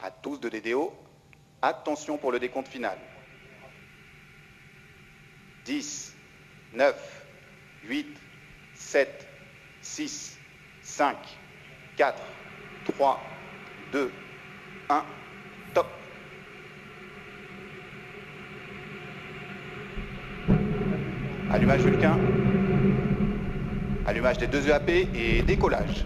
À tous de DDO, attention pour le décompte final. 10, 9, 8, 7, 6, 5, 4, 3, 2, 1, top. Allumage Vulcain, allumage des deux EAP et décollage.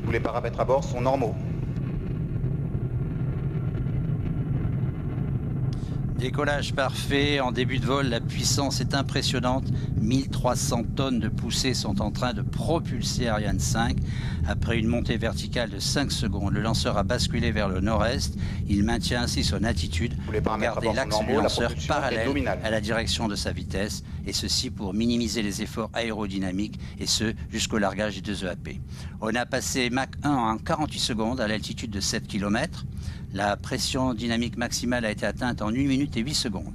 Tous les paramètres à bord sont normaux. Décollage parfait. En début de vol, la puissance est impressionnante. 1300 tonnes de poussée sont en train de propulser Ariane 5. Après une montée verticale de 5 secondes, le lanceur a basculé vers le nord-est. Il maintient ainsi son attitude pour garder l'axe du lanceur parallèle à la direction de sa vitesse, et ceci pour minimiser les efforts aérodynamiques, et ce jusqu'au largage des deux EAP. On a passé Mach 1 en 48 secondes à l'altitude de 7 km. La pression dynamique maximale a été atteinte en 1 minute et 8 secondes.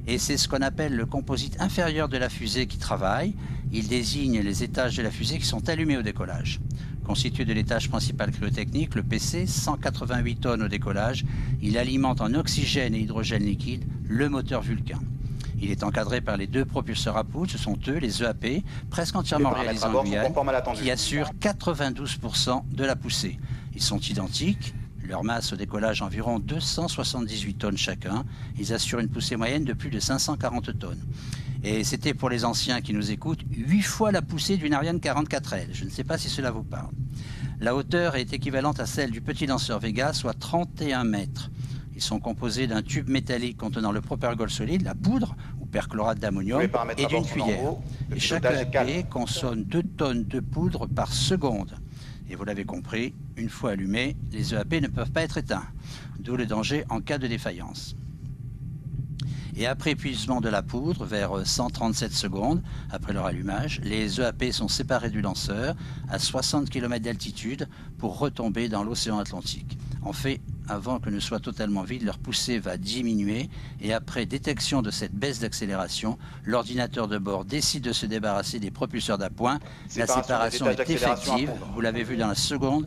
Et c'est ce qu'on appelle le composite inférieur de la fusée qui travaille. Il désigne les étages de la fusée qui sont allumés au décollage. Constitué de l'étage principal cryotechnique, le PC, 188 tonnes au décollage, il alimente en oxygène et hydrogène liquide le moteur Vulcain. Il est encadré par les deux propulseurs à poudre, ce sont eux, les EAP, presque entièrement réalisés en Guyane, qui assurent 92% de la poussée. Ils sont identiques. Leur masse au décollage environ 278 tonnes chacun. Ils assurent une poussée moyenne de plus de 540 tonnes. Et c'était pour les anciens qui nous écoutent, 8 fois la poussée d'une Ariane 44L. Je ne sais pas si cela vous parle. La hauteur est équivalente à celle du petit lanceur Vega, soit 31 mètres. Ils sont composés d'un tube métallique contenant le propergol solide, la poudre ou perchlorate d'ammonium et d'une cuillère. Et chaque EAP consomme 2 tonnes de poudre par seconde. Et vous l'avez compris, une fois allumés, les EAP ne peuvent pas être éteints, d'où le danger en cas de défaillance. Et après épuisement de la poudre, vers 137 secondes après leur allumage, les EAP sont séparés du lanceur à 60 km d'altitude pour retomber dans l'océan Atlantique. En fait, avant que ne soit totalement vide, leur poussée va diminuer et après détection de cette baisse d'accélération, l'ordinateur de bord décide de se débarrasser des propulseurs d'appoint. La séparation est effective, vous l'avez vu dans la seconde,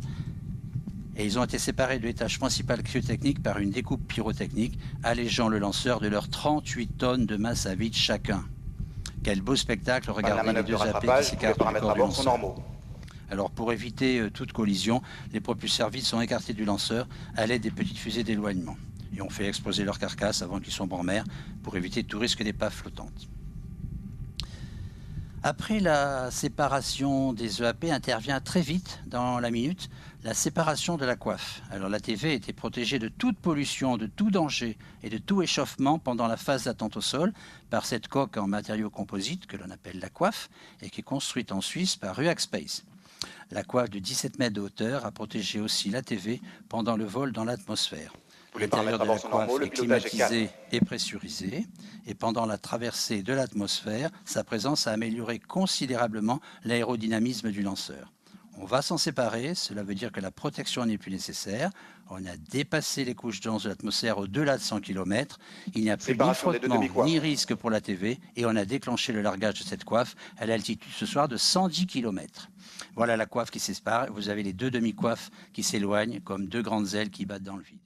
et ils ont été séparés de l'étage principal cryotechnique par une découpe pyrotechnique, allégeant le lanceur de leurs 38 tonnes de masse à vide chacun. Quel beau spectacle, regardez les deux EAP qui s'écartent du corps du lanceur. Alors pour éviter toute collision, les propulseurs vides sont écartés du lanceur à l'aide des petites fusées d'éloignement. Et on fait exploser leur carcasse avant qu'ils sombrent en mer pour éviter tout risque d'épave flottante. Après la séparation des EAP intervient très vite, dans la minute, la séparation de la coiffe. Alors l'ATV était protégée de toute pollution, de tout danger et de tout échauffement pendant la phase d'attente au sol par cette coque en matériaux composites que l'on appelle la coiffe et qui est construite en Suisse par RUAG Space. La coiffe de 17 mètres de hauteur a protégé aussi l'ATV pendant le vol dans l'atmosphère. L'intérieur de la coiffe est climatisé et pressurisé, et pendant la traversée de l'atmosphère, sa présence a amélioré considérablement l'aérodynamisme du lanceur. On va s'en séparer, cela veut dire que la protection n'est plus nécessaire. On a dépassé les couches denses de l'atmosphère au-delà de 100 km. Il n'y a plus ni frottement ni risque pour l'ATV et on a déclenché le largage de cette coiffe à l'altitude ce soir de 110 km. Voilà la coiffe qui se sépare. Vous avez les deux demi-coiffes qui s'éloignent comme deux grandes ailes qui battent dans le vide.